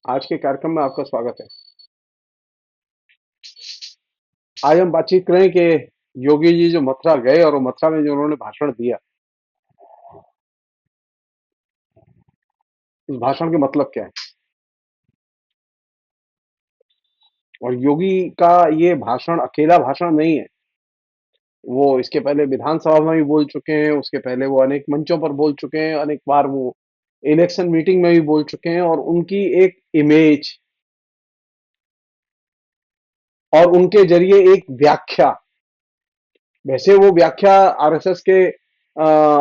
आज के कार्यक्रम में आपका स्वागत है। आज हम बातचीत करें कि योगी जी जो मथुरा गए और वो मथुरा में जो उन्होंने भाषण दिया, उस भाषण के मतलब क्या है। और योगी का ये भाषण अकेला भाषण नहीं है। वो इसके पहले विधानसभा में भी बोल चुके हैं, उसके पहले वो अनेक मंचों पर बोल चुके हैं, अनेक बार वो इलेक्शन मीटिंग में भी बोल चुके हैं। और उनकी एक इमेज और उनके जरिए एक व्याख्या, वैसे वो व्याख्या आरएसएस के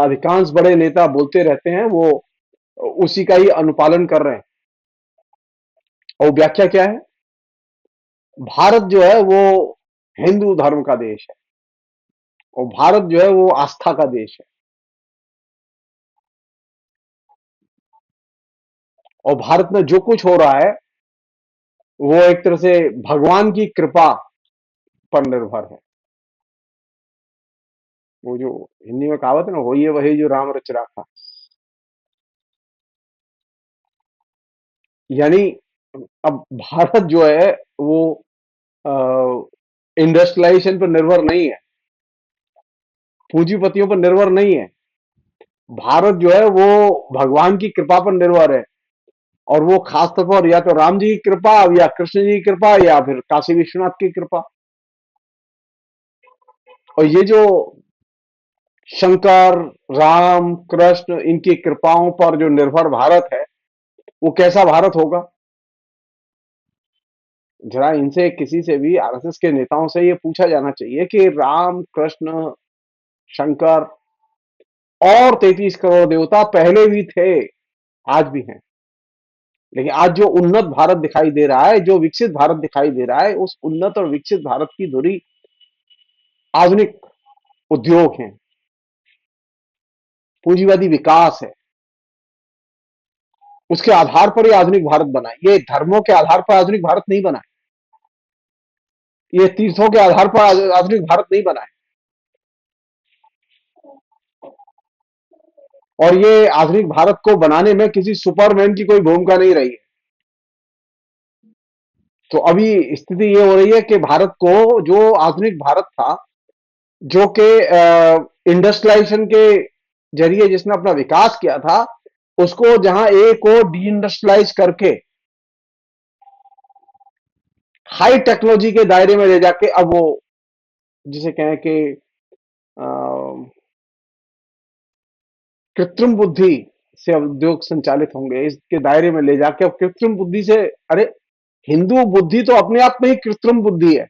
अधिकांश बड़े नेता बोलते रहते हैं, वो उसी का ही अनुपालन कर रहे हैं। और व्याख्या क्या है? भारत जो है वो हिंदू धर्म का देश है और भारत जो है वो आस्था का देश है। और भारत में जो कुछ हो रहा है वो एक तरह से भगवान की कृपा पर निर्भर है। वो जो हिंदी में कहावत है ना, होइए वही जो राम रच राखा। यानी अब भारत जो है वो इंडस्ट्रियलाइजेशन पर निर्भर नहीं है, पूंजीपतियों पर निर्भर नहीं है। भारत जो है वो भगवान की कृपा पर निर्भर है। और वो खास तौर पर या तो राम जी की कृपा या कृष्ण जी की कृपा या फिर काशी विश्वनाथ की कृपा। और ये जो शंकर, राम, कृष्ण, इनकी कृपाओं पर जो निर्भर भारत है, वो कैसा भारत होगा? जरा इनसे, किसी से भी, आरएसएस के नेताओं से ये पूछा जाना चाहिए कि राम, कृष्ण, शंकर और 33 करोड़ देवता पहले भी थे, आज भी हैं। लेकिन आज जो उन्नत भारत दिखाई दे रहा है, जो विकसित भारत दिखाई दे रहा है, उस उन्नत और विकसित भारत की धुरी आधुनिक उद्योग हैं, पूंजीवादी विकास है। उसके आधार पर ये आधुनिक भारत बना है। ये धर्मों के आधार पर आधुनिक भारत नहीं बना है, ये तीर्थों के आधार पर आधुनिक भारत नहीं बना है। और ये आधुनिक भारत को बनाने में किसी सुपरमैन की कोई भूमिका नहीं रही है। तो अभी स्थिति ये हो रही है कि भारत को, जो आधुनिक भारत था, जो कि इंडस्ट्रियलाइजेशन के जरिए जिसने अपना विकास किया था, उसको जहां एक को डी इंडस्ट्रियलाइज करके हाई टेक्नोलॉजी के दायरे में ले जाके, अब वो जिसे कहें कि अ, कृत्रिम बुद्धि से उद्योग संचालित होंगे, इसके दायरे में ले जाके अब कृत्रिम बुद्धि से, अरे हिंदू बुद्धि तो अपने आप में ही कृत्रिम बुद्धि है।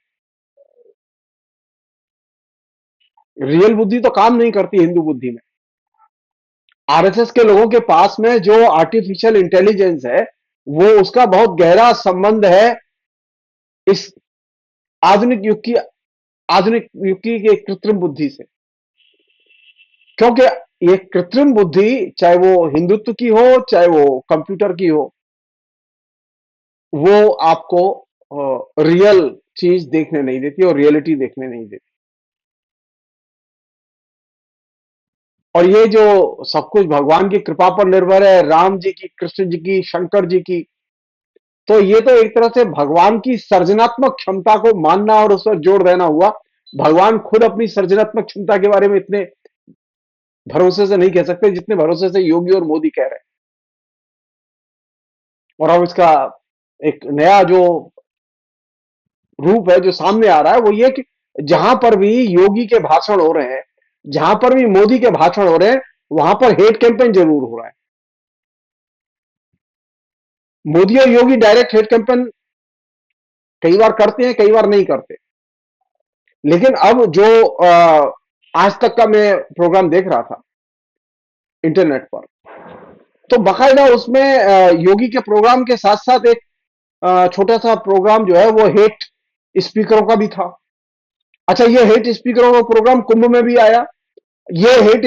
रियल बुद्धि तो काम नहीं करती हिंदू बुद्धि में। आरएसएस के लोगों के पास में जो आर्टिफिशियल इंटेलिजेंस है, वो उसका बहुत गहरा संबंध है इस आधुनिक युग की आधुनिक युग की कृत्रिम बुद्धि से। क्योंकि ये कृत्रिम बुद्धि, चाहे वो हिंदुत्व की हो चाहे वो कंप्यूटर की हो, वो आपको रियल चीज देखने नहीं देती और रियलिटी देखने नहीं देती। और ये जो सब कुछ भगवान की कृपा पर निर्भर है, राम जी की, कृष्ण जी की, शंकर जी की, तो ये तो एक तरह से भगवान की सृजनात्मक क्षमता को मानना और उस पर जोर देना हुआ। भगवान खुद अपनी सृजनात्मक क्षमता के बारे में इतने भरोसे से नहीं कह सकते जितने भरोसे से योगी और मोदी कह रहे हैं। और अब इसका एक नया जो रूप है जो सामने आ रहा है, वो ये कि जहां पर भी योगी के भाषण हो रहे हैं, जहां पर भी मोदी के भाषण हो रहे हैं, वहां पर हेट कैंपेन जरूर हो रहा है। मोदी और योगी डायरेक्ट हेट कैंपेन कई बार करते हैं, कई बार नहीं करते। लेकिन अब जो आज तक का मैं प्रोग्राम देख रहा था इंटरनेट पर, तो बकायदा उसमें योगी के प्रोग्राम के साथ साथ एक छोटा सा प्रोग्राम जो है वो हेट स्पीकरों का भी था। अच्छा, ये हेट स्पीकरों का प्रोग्राम कुंभ में भी आया। ये हेट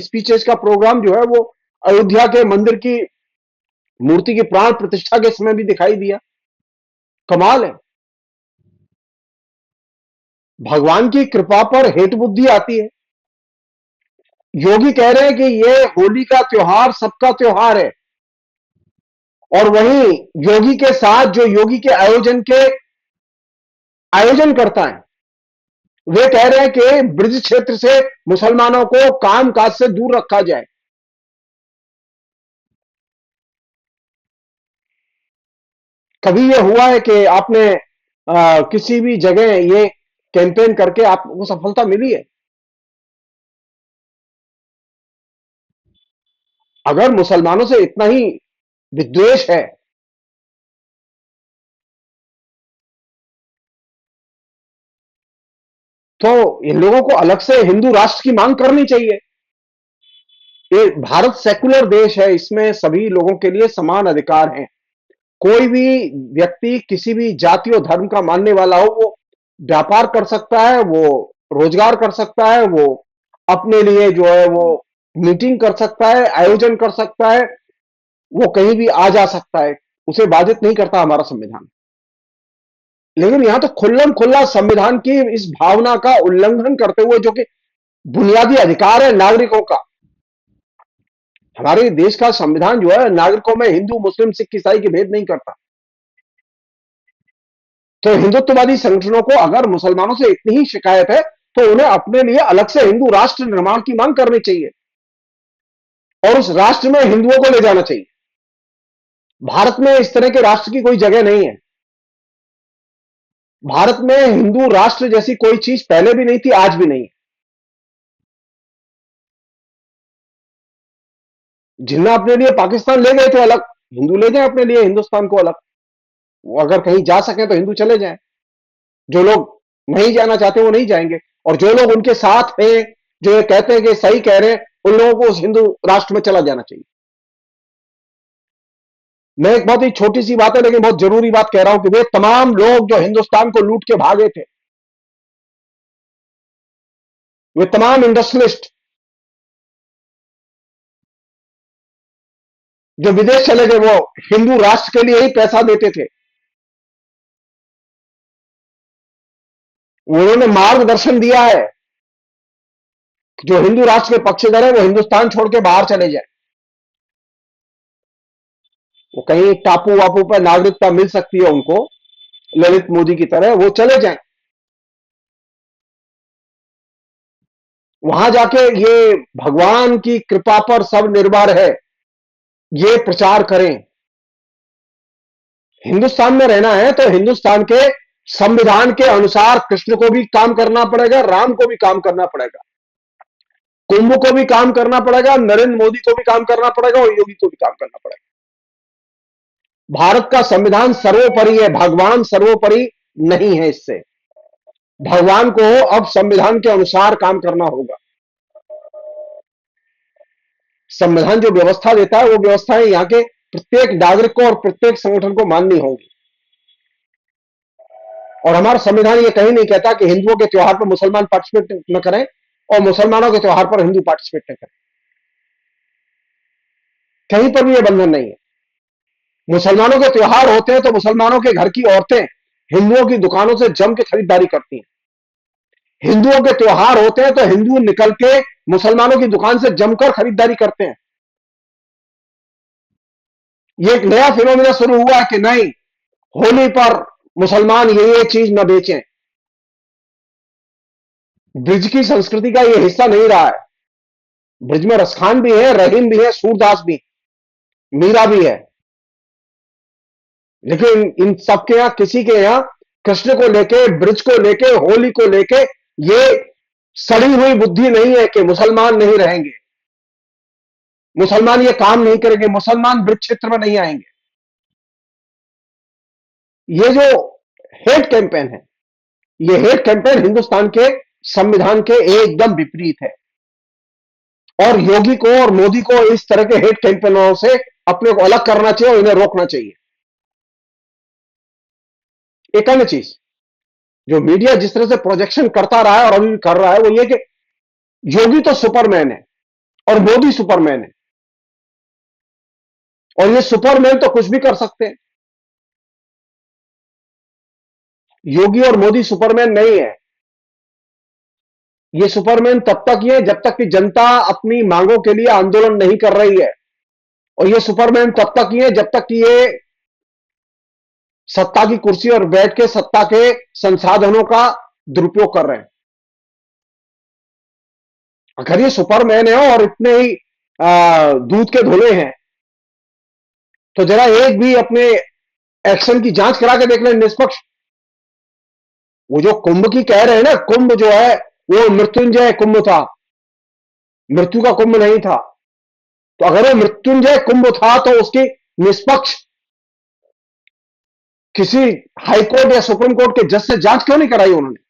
स्पीचेस का प्रोग्राम जो है वो अयोध्या के मंदिर की मूर्ति की प्राण प्रतिष्ठा के समय भी दिखाई दिया। कमाल है। भगवान की कृपा पर हेट बुद्धि आती है। योगी कह रहे हैं कि ये होली का त्योहार सबका त्योहार है और वहीं योगी के साथ जो योगी के आयोजन करता है, वे कह रहे हैं कि ब्रज क्षेत्र से मुसलमानों को काम काज से दूर रखा जाए। कभी यह हुआ है कि आपने किसी भी जगह ये कैंपेन करके आपको सफलता मिली है? अगर मुसलमानों से इतना ही विद्वेष है तो इन लोगों को अलग से हिंदू राष्ट्र की मांग करनी चाहिए। ये भारत सेकुलर देश है, इसमें सभी लोगों के लिए समान अधिकार हैं। कोई भी व्यक्ति किसी भी जाति और धर्म का मानने वाला हो, वो व्यापार कर सकता है, वो रोजगार कर सकता है, वो अपने लिए जो है वो मीटिंग कर सकता है, आयोजन कर सकता है, वो कहीं भी आ जा सकता है, उसे बाधित नहीं करता हमारा संविधान। लेकिन यहां तो खुल्लम खुल्ला संविधान की इस भावना का उल्लंघन करते हुए, जो कि बुनियादी अधिकार है नागरिकों का। हमारे देश का संविधान जो है नागरिकों में हिंदू मुस्लिम सिख ईसाई के भेद नहीं करता। तो हिंदुत्ववादी संगठनों को अगर मुसलमानों से इतनी ही शिकायत है तो उन्हें अपने लिए अलग से हिंदू राष्ट्र निर्माण की मांग करनी चाहिए और उस राष्ट्र में हिंदुओं को ले जाना चाहिए। भारत में इस तरह के राष्ट्र की कोई जगह नहीं है। भारत में हिंदू राष्ट्र जैसी कोई चीज पहले भी नहीं थी, आज भी नहीं है। जिन्ना अपने लिए पाकिस्तान ले गए थे अलग, हिंदू ले जाए अपने लिए हिंदुस्तान को अलग। वो अगर कहीं जा सके तो हिंदू चले जाएं। जो लोग नहीं जाना चाहते वो नहीं जाएंगे, और जो लोग उनके साथ हैं, जो ये कहते हैं कि सही कह रहे हैं, उन लोगों को उस हिंदू राष्ट्र में चला जाना चाहिए। मैं एक बहुत ही छोटी सी बात है लेकिन बहुत जरूरी बात कह रहा हूं कि वे तमाम लोग जो हिंदुस्तान को लूट के भागे थे, वे तमाम इंडस्ट्रियलिस्ट जो विदेश चले गए, वो हिंदू राष्ट्र के लिए ही पैसा देते थे। उन्होंने मार्गदर्शन दिया है कि जो हिंदू राष्ट्र के पक्षधर है वो हिंदुस्तान छोड़ के बाहर चले जाए। वो कहीं टापू वापू पर नागरिकता मिल सकती है उनको, ललित मोदी की तरह, वो चले जाएं। वहां जाके ये भगवान की कृपा पर सब निर्भर है, ये प्रचार करें। हिंदुस्तान में रहना है तो हिंदुस्तान के संविधान के अनुसार कृष्ण को भी काम करना पड़ेगा, राम को भी काम करना पड़ेगा, कुंभ को भी काम करना पड़ेगा, नरेंद्र मोदी को भी काम करना पड़ेगा और योगी को भी काम करना पड़ेगा। भारत का संविधान सर्वोपरि है, भगवान सर्वोपरि नहीं है। इससे भगवान को अब संविधान के अनुसार काम करना होगा। संविधान जो व्यवस्था देता है वो व्यवस्थाएं यहाँ के प्रत्येक नागरिक को और प्रत्येक संगठन को माननी होगी। और हमारा संविधान ये कहीं नहीं कहता कि हिंदुओं के त्योहार पर मुसलमान पार्टिसिपेट न करें और मुसलमानों के त्योहार पर हिंदू पार्टिसिपेट न करें। कहीं पर भी ये बंधन नहीं है। मुसलमानों के त्योहार होते हैं तो मुसलमानों के घर की औरतें हिंदुओं की दुकानों से जम के खरीदारी करती हैं। हिंदुओं के त्योहार होते हैं तो हिंदू निकल के मुसलमानों की दुकान से जमकर खरीदारी करते हैं। ये एक नया फिनोमिना शुरू हुआ है कि नहीं, होली पर मुसलमान ये चीज न बेचें। ब्रिज की संस्कृति का ये हिस्सा नहीं रहा है। ब्रिज में रसखान भी है, रहीम भी है, सूरदास भी, मीरा भी है, लेकिन इन सबके यहां, किसी के यहां कृष्ण को लेके, ब्रिज को लेके, होली को लेके ये सड़ी हुई बुद्धि नहीं है कि मुसलमान नहीं रहेंगे, मुसलमान ये काम नहीं करेंगे, मुसलमान ब्रिज क्षेत्र में नहीं आएंगे। ये जो हेट कैंपेन है, ये हेट कैंपेन हिंदुस्तान के संविधान के एकदम विपरीत है। और योगी को और मोदी को इस तरह के हेट कैंपेनों से अपने को अलग करना चाहिए और इन्हें रोकना चाहिए। एक अन्य चीज जो मीडिया जिस तरह से प्रोजेक्शन करता रहा है और अभी भी कर रहा है वो ये कि योगी तो सुपरमैन है और मोदी सुपरमैन है, और ये सुपरमैन तो कुछ भी कर सकते हैं। योगी और मोदी सुपरमैन नहीं है। ये सुपरमैन तब तक ही है जब तक कि जनता अपनी मांगों के लिए आंदोलन नहीं कर रही है। और ये सुपरमैन तब तक ही है जब तक कि ये सत्ता की कुर्सी और बैठ के सत्ता के संसाधनों का दुरुपयोग कर रहे हैं। अगर ये सुपरमैन है और इतने ही दूध के धुले हैं, तो जरा एक भी अपने एक्शन की जांच करा के देख लें निष्पक्ष। वो जो कुंभ की कह रहे हैं ना, कुंभ जो है वो मृत्युंजय कुंभ था, मृत्यु का कुंभ नहीं था। तो अगर वो मृत्युंजय कुंभ था तो उसकी निष्पक्ष किसी हाई कोर्ट या सुप्रीम कोर्ट के जज से जांच क्यों नहीं कराई उन्होंने?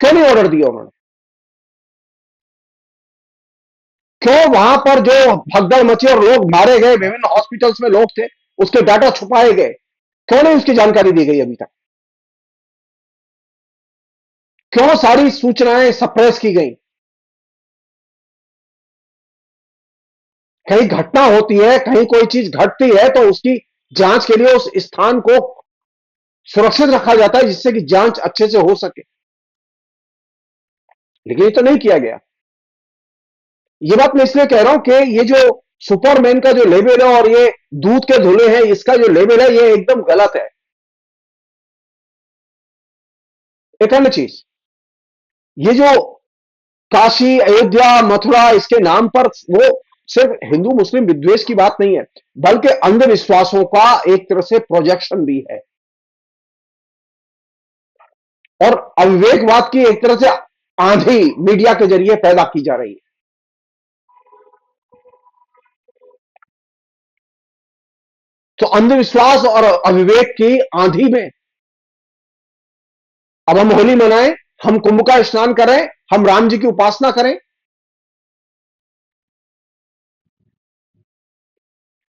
क्यों नहीं ऑर्डर दिया उन्होंने? क्यों वहां पर जो भगदड़ मची और लोग मारे गए, विभिन्न हॉस्पिटल्स में लोग थे, उसके डाटा छुपाए गए, क्यों नहीं उसकी जानकारी दी गई अभी तक? क्यों सारी सूचनाएं सप्रेस की गई? कहीं घटना होती है, कहीं कोई चीज घटती है तो उसकी जांच के लिए उस स्थान को सुरक्षित रखा जाता है जिससे कि जांच अच्छे से हो सके, लेकिन ये तो नहीं किया गया। ये बात मैं इसलिए कह रहा हूं कि ये जो सुपरमैन का जो लेवल है और ये दूध के धुले हैं इसका जो लेवल है ये एकदम गलत है। एक अन्य चीज, ये जो काशी, अयोध्या, मथुरा इसके नाम पर वो सिर्फ हिंदू मुस्लिम विद्वेष की बात नहीं है, बल्कि अंधविश्वासों का एक तरह से प्रोजेक्शन भी है और अविवेकवाद की एक तरह से आंधी मीडिया के जरिए पैदा की जा रही है। तो अंधविश्वास और अविवेक की आंधी में अब हम होली मनाएं, हम कुंभ का स्नान करें, हम राम जी की उपासना करें।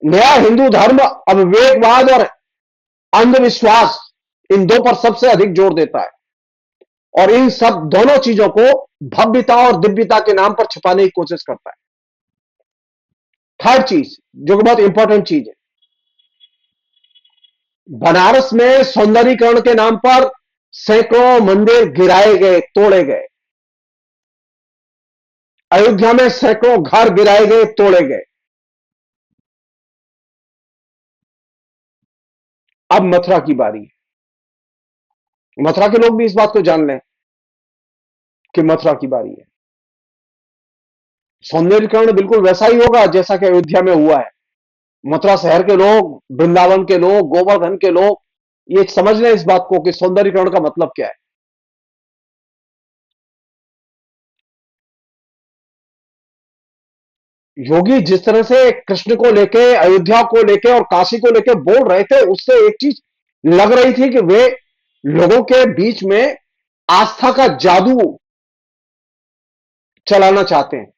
नया हिंदू धर्म अविवेकवाद और अंधविश्वास इन दो पर सबसे अधिक जोर देता है और इन सब दोनों चीजों को भव्यता और दिव्यता के नाम पर छिपाने की कोशिश करता है। थर्ड चीज जो कि बहुत इंपॉर्टेंट चीज है, बनारस में सौंदर्यीकरण के नाम पर सैकड़ों मंदिर गिराए गए, तोड़े गए। अयोध्या में सैकड़ों घर गिराए गए, तोड़े गए। अब मथुरा की बारी है। मथुरा के लोग भी इस बात को जान लें कि मथुरा की बारी है। सौंदर्यीकरण बिल्कुल वैसा ही होगा जैसा कि अयोध्या में हुआ है। मथुरा शहर के लोग, वृंदावन के लोग, गोवर्धन के लोग ये समझ लें इस बात को कि सौंदर्यीकरण का मतलब क्या है। योगी जिस तरह से कृष्ण को लेके, अयोध्या को लेके और काशी को लेके बोल रहे थे, उससे एक चीज लग रही थी कि वे लोगों के बीच में आस्था का जादू चलाना चाहते हैं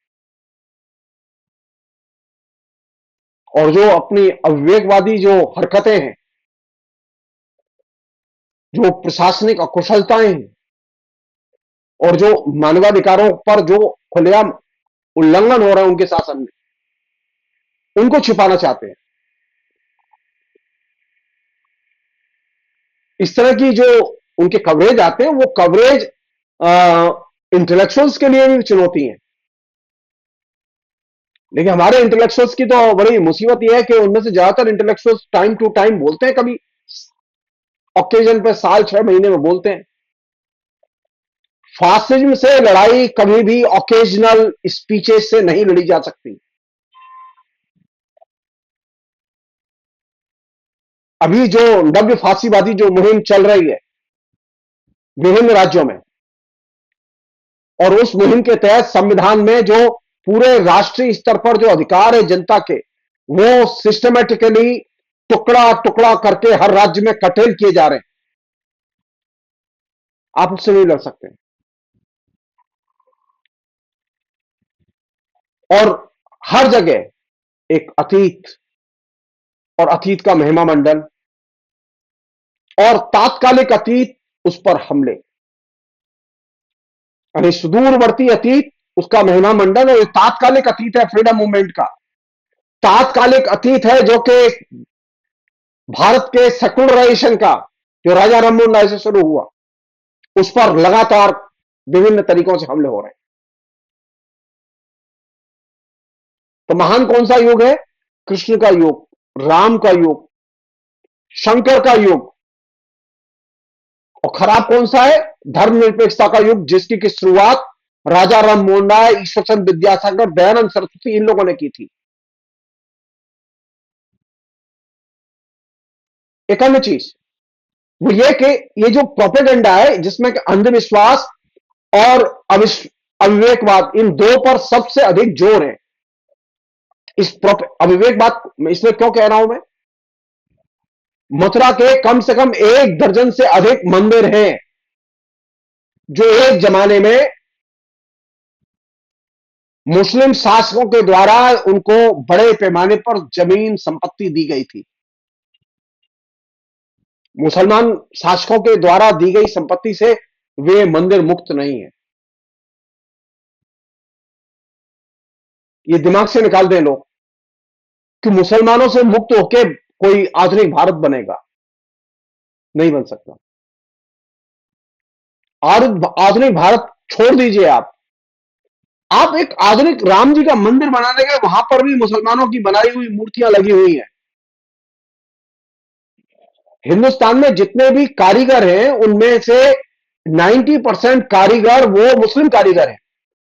और जो अपनी अविवेकवादी जो हरकतें हैं, जो प्रशासनिक अकुशलताएं हैं और जो मानवाधिकारों पर जो खुलेआम उल्लंघन हो रहे हैं उनके शासन में, उनको छिपाना चाहते हैं। इस तरह की जो उनके कवरेज आते हैं वो कवरेज इंटेलेक्चुअल्स के लिए भी चुनौती है। लेकिन हमारे इंटेलेक्चुअल्स की तो बड़ी मुसीबत यह है कि उनमें से ज्यादातर इंटेलेक्चुअल्स टाइम टू टाइम बोलते हैं, कभी ओकेजन पे साल 6 महीने में बोलते हैं। फासिज्म से लड़ाई कभी भी ओकेजनल स्पीचेस से नहीं लड़ी जा सकती। अभी जो नव्य फांसीवादी जो मुहिम चल रही है विभिन्न राज्यों में, और उस मुहिम के तहत संविधान में जो पूरे राष्ट्रीय स्तर पर जो अधिकार है जनता के, वो सिस्टमेटिकली टुकड़ा टुकड़ा करके हर राज्य में कटेल किए जा रहे हैं। आप उससे नहीं लड़ सकते। और हर जगह एक अतीत और अतीत का महिमा मंडन और तात्कालिक अतीत, उस पर हमले, यानी सुदूरवर्ती अतीत उसका महिमा मंडन, और ये तात्कालिक अतीत है फ्रीडम मूवमेंट का। तात्कालिक अतीत है जो कि भारत के सेकुलराइजेशन का, जो राजा राममोहन राय से शुरू हुआ, उस पर लगातार विभिन्न तरीकों से हमले हो रहे हैं। तो महान कौन सा युग है? कृष्ण का युग, राम का युग, शंकर का युग। और खराब कौन सा है? धर्मनिरपेक्षता का युग, जिसकी की शुरुआत राजा राम मोहन राय, ईश्वरचंद्र विद्यासागर, दयानंद सरस्वती, इन लोगों ने की थी। एक अन्य चीज वो ये कि ये जो प्रोपेगेंडा है, जिसमें कि अंधविश्वास और अविवेकवाद, इन दो पर सबसे अधिक जोर है। अविवेकवाद इसमें क्यों कह रहा हूं मैं? मथुरा के कम से कम 1 दर्जन से अधिक मंदिर हैं, जो एक जमाने में मुस्लिम शासकों के द्वारा उनको बड़े पैमाने पर जमीन संपत्ति दी गई थी। मुसलमान शासकों के द्वारा दी गई संपत्ति से वे मंदिर मुक्त नहीं है। ये दिमाग से निकाल दें लोग कि मुसलमानों से मुक्त होकर कोई आधुनिक भारत बनेगा। नहीं बन सकता। और आधुनिक भारत छोड़ दीजिए आप एक आधुनिक राम जी का मंदिर बनाने गए, वहां पर भी मुसलमानों की बनाई हुई मूर्तियां लगी हुई हैं। हिंदुस्तान में जितने भी कारीगर हैं, उनमें से 90% कारीगर वो मुस्लिम कारीगर हैं।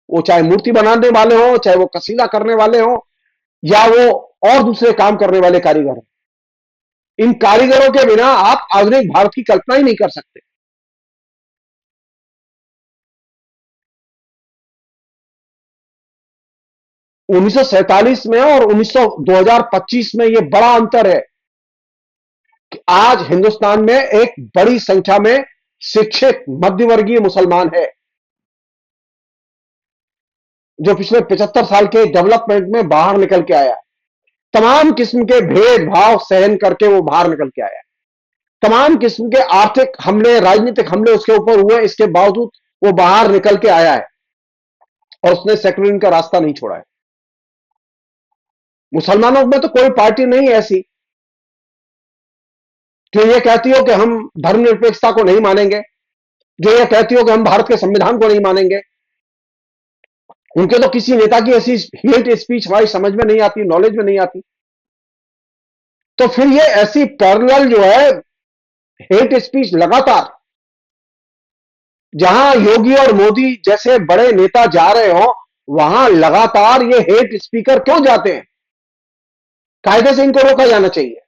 वो चाहे मूर्ति बनाने वाले हो, चाहे वो कसीदा करने वाले हो, या वो और दूसरे काम करने वाले कारीगर हैं। इन कारीगरों के बिना आप आधुनिक भारत की कल्पना ही नहीं कर सकते। 1947 में और 2025 में यह बड़ा अंतर है कि आज हिंदुस्तान में एक बड़ी संख्या में शिक्षित मध्यवर्गीय मुसलमान है, जो पिछले 75 साल के डेवलपमेंट में बाहर निकल के आया। तमाम किस्म के भेदभाव सहन करके वो बाहर निकल के आया। तमाम किस्म के आर्थिक हमले, राजनीतिक हमले उसके ऊपर हुए, इसके बावजूद वो बाहर निकल के आया है और उसने सेक्युलरिज्म का रास्ता नहीं छोड़ा है। मुसलमानों में तो कोई पार्टी नहीं ऐसी जो ये कहती हो कि हम धर्मनिरपेक्षता को नहीं मानेंगे, जो ये कहती हो कि हम भारत के संविधान को नहीं मानेंगे। उनके तो किसी नेता की ऐसी हेट स्पीच हमारी समझ में नहीं आती, नॉलेज में नहीं आती। तो फिर ये ऐसी पैरेलल जो है हेट स्पीच लगातार, जहां योगी और मोदी जैसे बड़े नेता जा रहे हो, वहां लगातार ये हेट स्पीकर क्यों जाते हैं? कायदे से इनको रोका जाना चाहिए।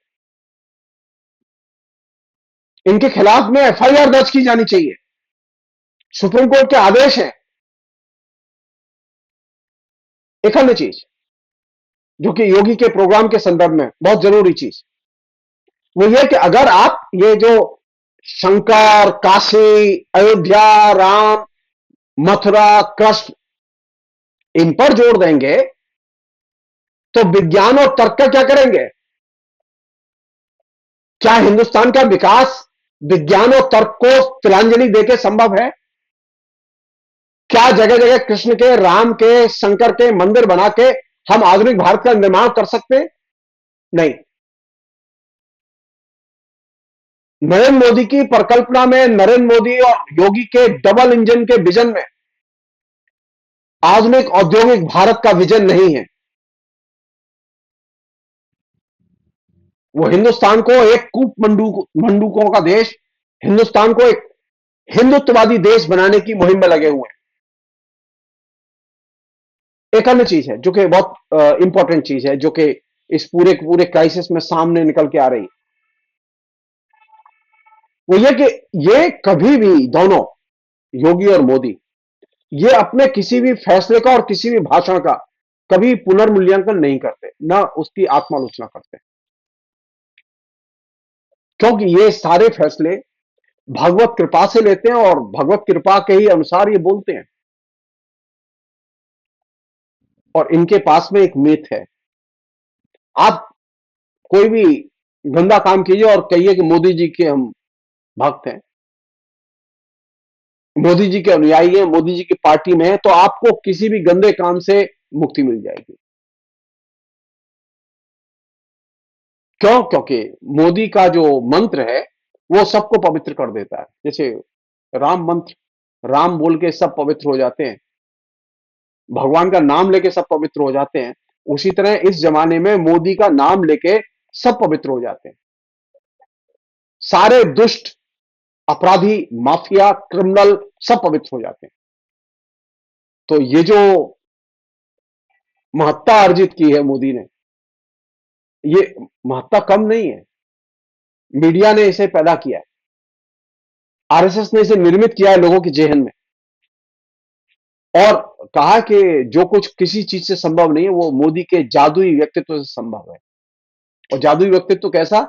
इनके खिलाफ में एफआईआर दर्ज की जानी चाहिए। सुप्रीम कोर्ट के आदेश हैं। एक अन्य चीज जो कि योगी के प्रोग्राम के संदर्भ में बहुत जरूरी चीज, वो ये कि अगर आप ये जो शंकर, काशी, अयोध्या, राम, मथुरा, कृष्ण, इन पर जोर देंगे, तो विज्ञान और तर्क का क्या करेंगे? क्या हिंदुस्तान का विकास विज्ञान और तर्क को तिलांजलि देकर संभव है? क्या जगह जगह कृष्ण के, राम के, शंकर के मंदिर बना के हम आधुनिक भारत का निर्माण कर सकते हैं? नहीं। नरेंद्र मोदी की परिकल्पना में, नरेंद्र मोदी और योगी के डबल इंजन के विजन में आधुनिक औद्योगिक भारत का विजन नहीं है। वो हिंदुस्तान को एक कूप मंडूकों का देश, हिंदुस्तान को एक हिंदुत्ववादी देश बनाने की मुहिम में लगे हुए हैं। एक अन्य चीज है जो कि बहुत इंपॉर्टेंट चीज है, जो कि इस पूरे क्राइसिस में सामने निकल के आ रही है, वो ये कि ये कभी भी दोनों, योगी और मोदी, ये अपने किसी भी फैसले का और किसी भी भाषण का कभी पुनर्मूल्यांकन नहीं करते, ना उसकी आत्मालोचना करते, क्योंकि ये सारे फैसले भगवत कृपा से लेते हैं और भगवत कृपा के ही अनुसार ये बोलते हैं। और इनके पास में एक मिथ है। आप कोई भी गंदा काम कीजिए और कहिए कि मोदी जी के हम भक्त हैं, मोदी जी के अनुयायी हैं, मोदी जी की पार्टी में है, तो आपको किसी भी गंदे काम से मुक्ति मिल जाएगी। क्यों? क्योंकि मोदी का जो मंत्र है वो सबको पवित्र कर देता है। जैसे राम मंत्र, राम बोल के सब पवित्र हो जाते हैं, भगवान का नाम लेके सब पवित्र हो जाते हैं। उसी तरह इस जमाने में मोदी का नाम लेके सब पवित्र हो जाते हैं। सारे दुष्ट, अपराधी, माफिया, क्रिमिनल सब पवित्र हो जाते हैं। तो ये जो महत्ता अर्जित की है मोदी ने, ये महत्ता कम नहीं है। मीडिया ने इसे पैदा किया है, आरएसएस ने इसे निर्मित किया है लोगों के जेहन में, और कहा कि जो कुछ किसी चीज से संभव नहीं है वो मोदी के जादुई व्यक्तित्व से संभव है। और जादुई व्यक्तित्व कैसा?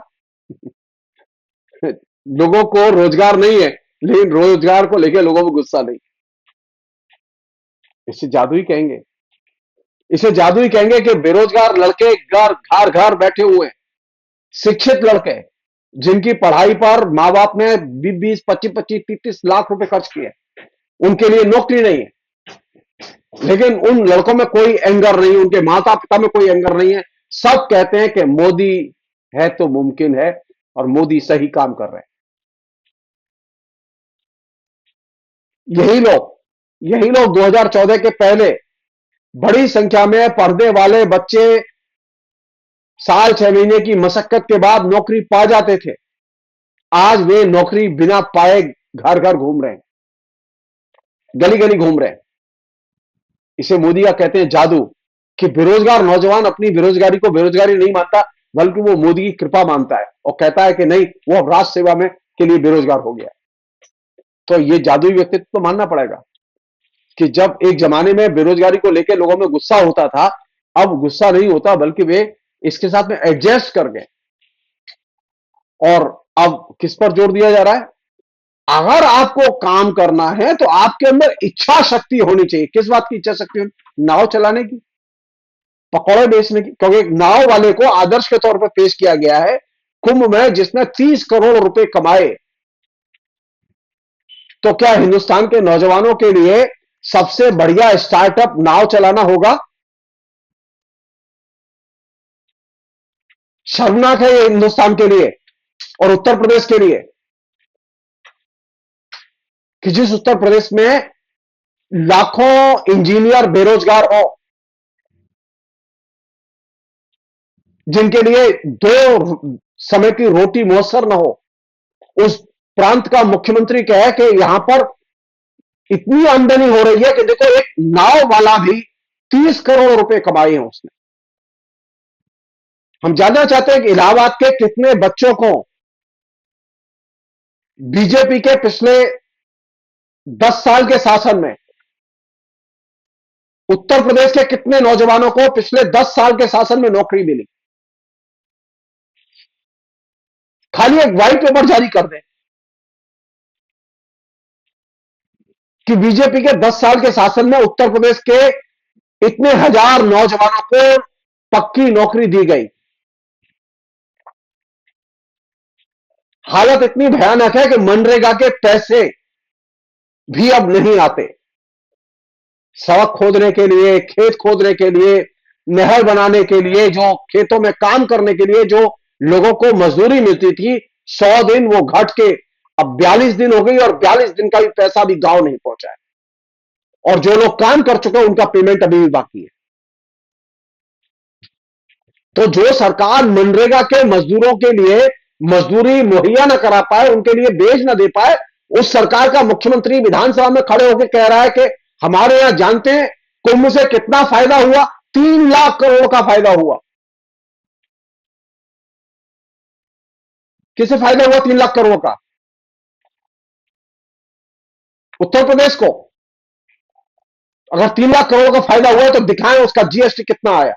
लोगों को रोजगार नहीं है, लेकिन रोजगार को लेकर लोगों में गुस्सा नहीं। इसे जादुई कहेंगे। इसे जादुई कहेंगे कि बेरोजगार लड़के घर घर घर बैठे हुए हैं, शिक्षित लड़के जिनकी पढ़ाई पर माँ बाप ने 20-25, 25, 30 लाख रुपए खर्च किए, उनके लिए नौकरी नहीं है। लेकिन उन लड़कों में कोई एंगर नहीं, उनके माता पिता में कोई एंगर नहीं है। सब कहते हैं कि मोदी है तो मुमकिन है, और मोदी सही काम कर रहे हैं। यही लोग 2014 के पहले बड़ी संख्या में पढ़ने वाले बच्चे साल 6 महीने की मशक्कत के बाद नौकरी पा जाते थे। आज वे नौकरी बिना पाए घर घर घूम रहे हैं, गली गली घूम रहे हैं। इसे मोदी का कहते हैं जादू, कि बेरोजगार नौजवान अपनी बेरोजगारी को बेरोजगारी नहीं मानता, बल्कि वो मोदी की कृपा मानता है और कहता है कि नहीं, वो अब राष्ट्र सेवा में के लिए बेरोजगार हो गया। तो ये जादुई व्यक्तित्व तो मानना पड़ेगा कि जब एक जमाने में बेरोजगारी को लेकर लोगों में गुस्सा होता था, अब गुस्सा नहीं होता, बल्कि वे इसके साथ में एडजस्ट कर गए। और अब किस पर जोर दिया जा रहा है? अगर आपको काम करना है तो आपके अंदर इच्छा शक्ति होनी चाहिए। किस बात की इच्छा शक्ति होनी? नाव चलाने की, पकौड़े बेचने की। क्योंकि एक नाव वाले को आदर्श के तौर पर पेश किया गया है कुंभ में, जिसने 30 करोड़ रुपए कमाए। तो क्या हिंदुस्तान के नौजवानों के लिए सबसे बढ़िया स्टार्टअप नाव चलाना होगा? शर्मनाक है ये हिंदुस्तान के लिए और उत्तर प्रदेश के लिए, कि जिस उत्तर प्रदेश में लाखों इंजीनियर बेरोजगार हो, जिनके लिए दो समय की रोटी मुयसर न हो, उस प्रांत का मुख्यमंत्री कहे कि यहां पर इतनी आमदनी हो रही है कि देखो, एक नाव वाला भी 30 करोड़ रुपए कमाए हैं उसने। हम जानना चाहते हैं कि इलाहाबाद के कितने बच्चों को बीजेपी के पिछले 10 साल के शासन में, उत्तर प्रदेश के कितने नौजवानों को पिछले 10 साल के शासन में नौकरी मिली? खाली एक व्हाइट पेपर जारी कर दें कि बीजेपी के 10 साल के शासन में उत्तर प्रदेश के इतने हजार नौजवानों को पक्की नौकरी दी गई। हालत इतनी भयानक है कि मनरेगा के पैसे भी अब नहीं आते। सड़क खोदने के लिए, खेत खोदने के लिए, नहर बनाने के लिए, जो खेतों में काम करने के लिए जो लोगों को मजदूरी मिलती थी, 100 दिन वो घट के अब 42 दिन हो गई, और 42 दिन का भी पैसा भी गांव नहीं पहुंचा है। और जो लोग काम कर चुके हैं उनका पेमेंट अभी भी बाकी है। तो जो सरकार मनरेगा के मजदूरों के लिए मजदूरी मुहैया न करा पाए, उनके लिए बेच न दे पाए, उस सरकार का मुख्यमंत्री विधानसभा में खड़े होकर कह रहा है कि हमारे यहां जानते हैं कुंभ से कितना फायदा हुआ? 3 लाख करोड़ का फायदा हुआ। किसे फायदा हुआ 3 लाख करोड़ का? उत्तर प्रदेश को। अगर 3 लाख करोड़ का फायदा हुआ है तो दिखाएं उसका जीएसटी कितना आया,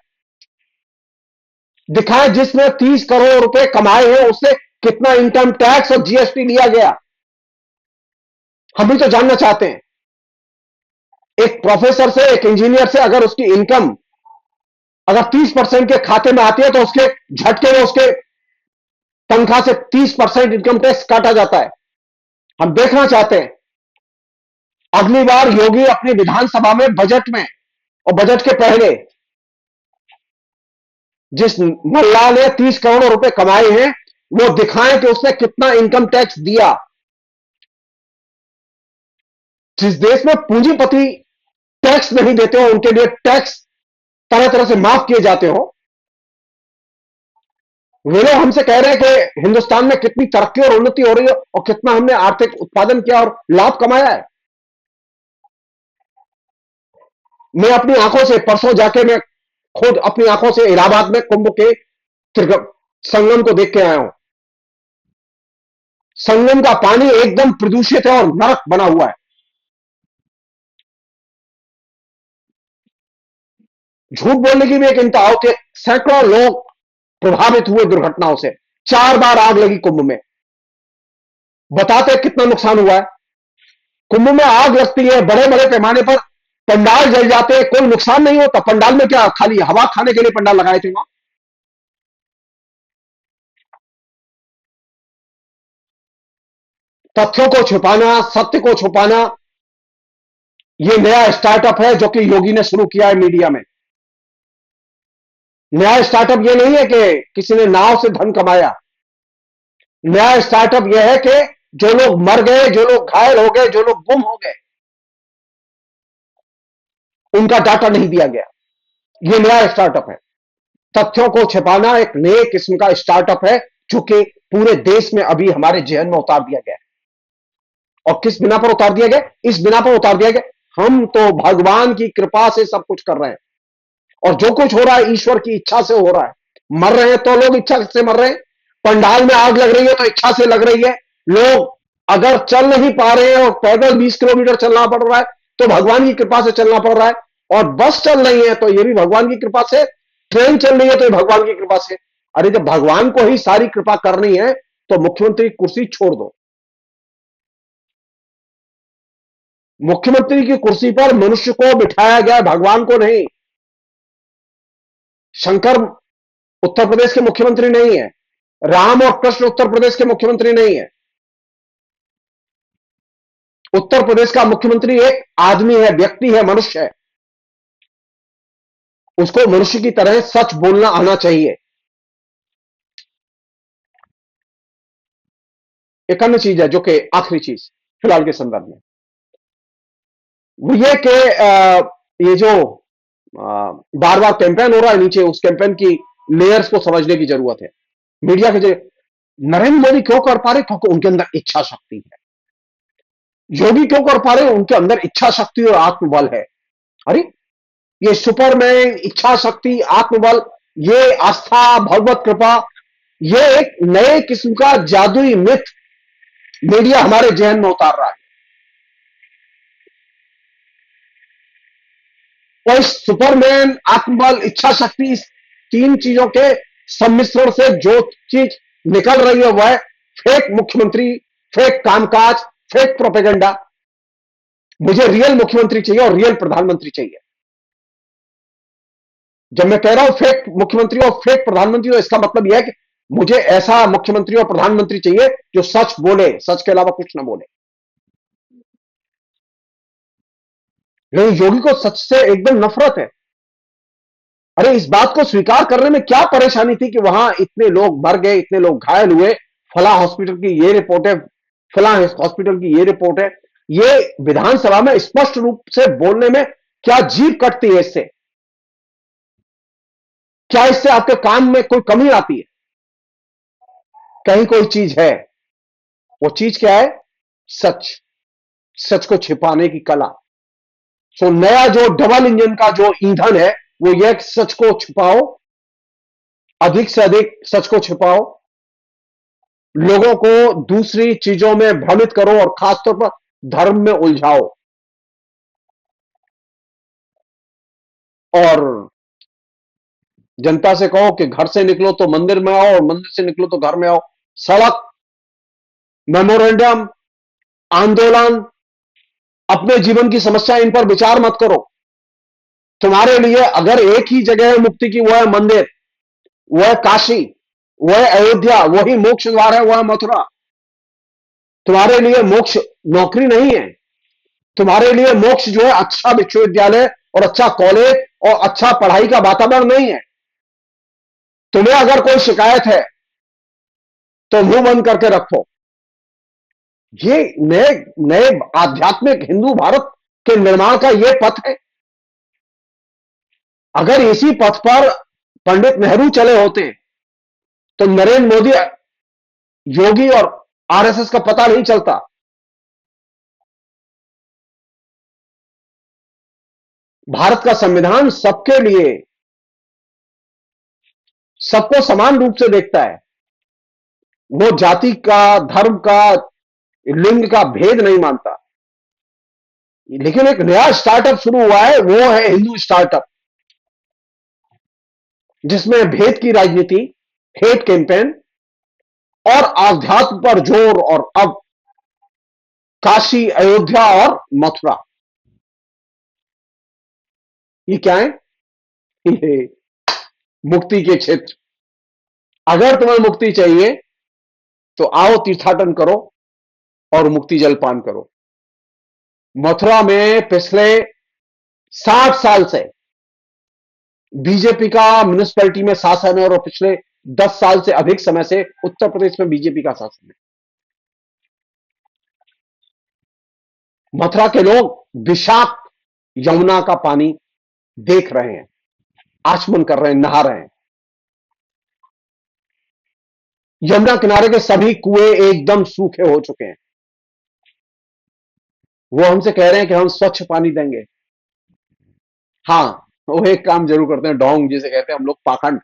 दिखाएं जिसने 30 करोड़ रुपए कमाए हैं उससे कितना इनकम टैक्स और जीएसटी लिया गया। हम भी तो जानना चाहते हैं। एक प्रोफेसर से, एक इंजीनियर से अगर उसकी इनकम अगर 30% के खाते में आती है तो उसके झटके में उसके तनख्वाह से 30% इनकम टैक्स काटा जाता है। हम देखना चाहते हैं अगली बार योगी अपनी विधानसभा में बजट में और बजट के पहले जिस मल्लाह ने 30 करोड़ रुपए कमाए हैं वो दिखाएं कि उसने कितना इनकम टैक्स दिया। जिस देश में पूंजीपति टैक्स नहीं देते हो उनके लिए टैक्स तरह तरह से माफ किए जाते हो। वे लोग हमसे कह रहे हैं कि हिंदुस्तान में कितनी तरक्की और उन्नति हो रही है और कितना हमने आर्थिक उत्पादन किया और लाभ कमाया है। मैं अपनी आंखों से परसों जाके मैं खुद अपनी आंखों से इलाहाबाद में कुंभ के संगम को देख के आया हूं। संगम का पानी एकदम प्रदूषित है और नरक बना हुआ है। झूठ बोलने की भी एक इंतहा होती है। सैकड़ों लोग प्रभावित हुए दुर्घटनाओं से। 4 बार आग लगी कुंभ में। बताते कितना नुकसान हुआ है। कुंभ में आग लगती है, बड़े बड़े पैमाने पर पंडाल जल जाते हैं, कोई नुकसान नहीं होता। पंडाल में क्या खाली हवा खाने के लिए पंडाल लगाए थे वहां। तथ्यों को छुपाना, सत्य को छुपाना, यह नया स्टार्टअप है जो कि योगी ने शुरू किया है मीडिया में। नया स्टार्टअप यह नहीं है कि किसी ने नाव से धन कमाया। नया स्टार्टअप यह है कि जो लोग मर गए, जो लोग घायल हो गए, जो लोग गुम हो गए, उनका डाटा नहीं दिया गया। यह नया स्टार्टअप है। तथ्यों को छिपाना एक नए किस्म का स्टार्टअप है जो कि पूरे देश में अभी हमारे जहन में उतार दिया गया है। और किस बिना पर उतार दिया गया? इस बिना पर उतार दिया गया, हम तो भगवान की कृपा से सब कुछ कर रहे हैं और जो कुछ हो रहा है ईश्वर की इच्छा से हो रहा है। मर रहे हैं तो लोग इच्छा से मर रहे हैं। पंडाल में आग लग रही है तो इच्छा से लग रही है। लोग अगर चल नहीं पा रहे हैं और पैदल 20 किलोमीटर चलना पड़ रहा है तो भगवान की कृपा से चलना पड़ रहा है। और बस चल रही है तो यह भी भगवान की कृपा से। ट्रेन चल रही है तो भगवान की कृपा से। अरे जब भगवान को ही सारी कृपा करनी है तो मुख्यमंत्री की कुर्सी छोड़ दो। मुख्यमंत्री की कुर्सी पर मनुष्य को बिठाया गया, भगवान को नहीं। शंकर उत्तर प्रदेश के मुख्यमंत्री नहीं है। राम और कृष्ण उत्तर प्रदेश के मुख्यमंत्री नहीं है। उत्तर प्रदेश का मुख्यमंत्री एक आदमी है, व्यक्ति है, मनुष्य है। उसको मनुष्य की तरह सच बोलना आना चाहिए। एक अन्य चीज है जो कि आखिरी चीज फिलहाल के संदर्भ में वो ये कि ये जो बार बार कैंपेन हो रहा है नीचे, उस कैंपेन की लेयर्स को समझने की जरूरत है। मीडिया के जरिए नरेंद्र मोदी क्यों कर पा रहे? क्योंकि उनके अंदर इच्छा शक्ति है। योगी क्यों कर पा रहे? उनके अंदर इच्छा शक्ति और आत्मबल है। अरे ये सुपरमैन, इच्छा शक्ति, आत्मबल, ये आस्था, भगवत कृपा, ये एक नए किस्म का जादुई मिथ मीडिया हमारे जहन में उतार रहा है। और इस सुपरमैन, आत्मबल, इच्छा शक्ति, इस तीन चीजों के सम्मिश्रण से जो चीज निकल रही है वह फेक मुख्यमंत्री, फेक कामकाज, फेक प्रोपेगेंडा। मुझे रियल मुख्यमंत्री चाहिए और रियल प्रधानमंत्री चाहिए। जब मैं कह रहा हूं फेक मुख्यमंत्री और फेक प्रधानमंत्री तो इसका मतलब यह है कि मुझे ऐसा मुख्यमंत्री और प्रधानमंत्री चाहिए जो सच बोले, सच के अलावा कुछ ना बोले। लेकिन योगी को सच से एकदम नफरत है। अरे इस बात को स्वीकार करने में क्या परेशानी थी कि वहां इतने लोग मर गए, इतने लोग घायल हुए, फला हॉस्पिटल की ये रिपोर्ट है, फला हॉस्पिटल की ये रिपोर्ट है। ये विधानसभा में स्पष्ट रूप से बोलने में क्या जीभ कटती है इससे? क्या इससे आपके काम में कोई कमी आती है? कहीं कोई चीज है। वो चीज क्या है? सच। सच को छिपाने की कला। सो नया जो डबल इंजन का जो ईंधन है वो यह सच को छिपाओ, अधिक से अधिक सच को छिपाओ, लोगों को दूसरी चीजों में भ्रमित करो और खासतौर पर धर्म में उलझाओ। और जनता से कहो कि घर से निकलो तो मंदिर में आओ और मंदिर से निकलो तो घर में आओ। सड़क, मेमोरेंडम, आंदोलन, अपने जीवन की समस्या, इन पर विचार मत करो। तुम्हारे लिए अगर एक ही जगह है मुक्ति की, वह है मंदिर, वह है काशी, वह है अयोध्या, वही मोक्ष द्वार है, वह है मथुरा। तुम्हारे लिए मोक्ष नौकरी नहीं है। तुम्हारे लिए मोक्ष जो है अच्छा विश्वविद्यालय और अच्छा कॉलेज और अच्छा पढ़ाई का वातावरण नहीं है। तुम्हें अगर कोई शिकायत है तो मुंह बंद करके रखो। ये नए नए आध्यात्मिक हिंदू भारत के निर्माण का यह पथ है। अगर इसी पथ पर पंडित नेहरू चले होते तो नरेंद्र मोदी, योगी और आरएसएस का पता नहीं चलता। भारत का संविधान सबके लिए, सबको समान रूप से देखता है। वो जाति का, धर्म का, लिंग का भेद नहीं मानता। लेकिन एक नया स्टार्टअप शुरू हुआ है, वो है हिंदू स्टार्टअप, जिसमें भेद की राजनीति, हेट कैंपेन और आध्यात्म पर जोर, और अब काशी, अयोध्या और मथुरा, ये क्या है? ये मुक्ति के क्षेत्र। अगर तुम्हें मुक्ति चाहिए तो आओ तीर्थाटन करो और मुक्ति जलपान करो। मथुरा में पिछले 60 साल से बीजेपी का म्युनिसिपैलिटी में शासन है, और पिछले 10 साल से अधिक समय से उत्तर प्रदेश में बीजेपी का शासन है। मथुरा के लोग विषाक्त यमुना का पानी देख रहे हैं, आचमन कर रहे हैं, नहा रहे हैं। यमुना किनारे के सभी कुएं एकदम सूखे हो चुके हैं। वो हमसे कह रहे हैं कि हम स्वच्छ पानी देंगे। हाँ, वो एक काम जरूर करते हैं, डोंग जिसे कहते हैं हम लोग, पाखंड,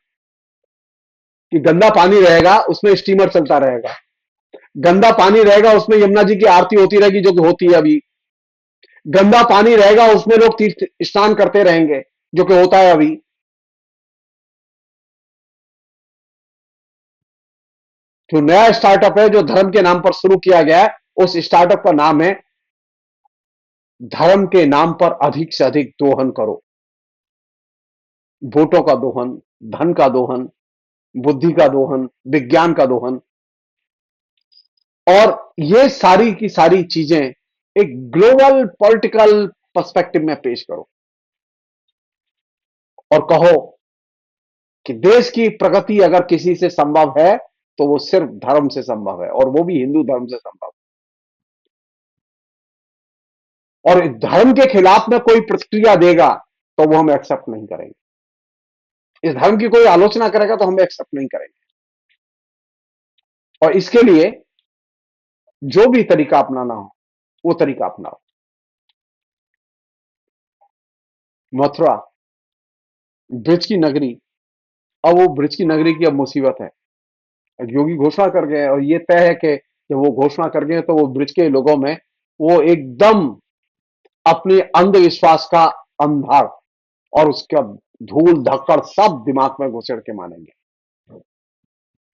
कि गंदा पानी रहेगा उसमें स्टीमर चलता रहेगा, गंदा पानी रहेगा उसमें यमुना जी की आरती होती रहेगी, जो कि होती है अभी, गंदा पानी रहेगा उसमें लोग तीर्थ स्नान करते रहेंगे, जो कि होता है अभी। जो नया स्टार्टअप है, जो धर्म के नाम पर शुरू किया गया है, उस स्टार्टअप का नाम है धर्म के नाम पर अधिक से अधिक दोहन करो। वोटों का दोहन, धन का दोहन, बुद्धि का दोहन, विज्ञान का दोहन, और ये सारी की सारी चीजें एक ग्लोबल पॉलिटिकल पर्सपेक्टिव में पेश करो और कहो कि देश की प्रगति अगर किसी से संभव है तो वो सिर्फ धर्म से संभव है, और वो भी हिंदू धर्म से संभव है। और इस धर्म के खिलाफ में कोई प्रतिक्रिया देगा तो वो हम एक्सेप्ट नहीं करेंगे। इस धर्म की कोई आलोचना करेगा तो हम एक्सेप्ट नहीं करेंगे। और इसके लिए जो भी तरीका अपनाना हो वो तरीका अपनाओ। मथुरा ब्रिज की नगरी, अब वो ब्रिज की नगरी की अब मुसीबत है। योगी घोषणा कर गए और ये तय है कि जब वो घोषणा कर गए तो वो ब्रिज के लोगों में वो एकदम अपने अंधविश्वास का अंधार और उसका धूल धक्कड़ सब दिमाग में घुसेड़ के मानेंगे।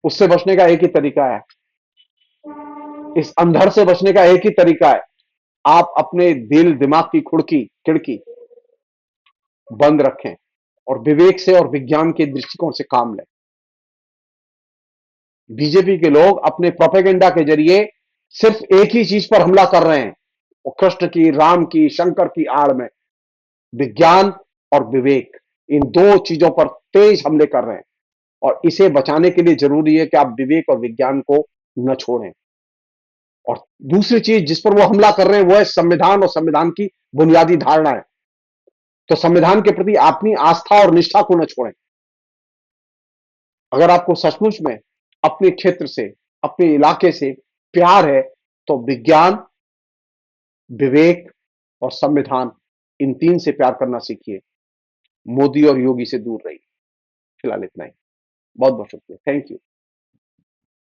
उससे बचने का एक ही तरीका है, इस अंधर से बचने का एक ही तरीका है, आप अपने दिल दिमाग की खिड़की खिड़की बंद रखें और विवेक से और विज्ञान के दृष्टिकोण से काम लें। बीजेपी के लोग अपने प्रोपेगेंडा के जरिए सिर्फ एक ही चीज पर हमला कर रहे हैं, वो कृष्ण की, राम की, शंकर की आड़ में विज्ञान और विवेक, इन दो चीजों पर तेज हमले कर रहे हैं। और इसे बचाने के लिए जरूरी है कि आप विवेक और विज्ञान को न छोड़ें। और दूसरी चीज जिस पर वो हमला कर रहे हैं वो है संविधान और संविधान की बुनियादी धारणाएं। तो संविधान के प्रति अपनी आस्था और निष्ठा को न छोड़ें। अगर आपको सचमुच में अपने क्षेत्र से, अपने इलाके से प्यार है तो विज्ञान, विवेक और संविधान, इन तीन से प्यार करना सीखिए। मोदी और योगी से दूर रहिए। फिलहाल इतना ही। बहुत बहुत शुक्रिया। Thank you.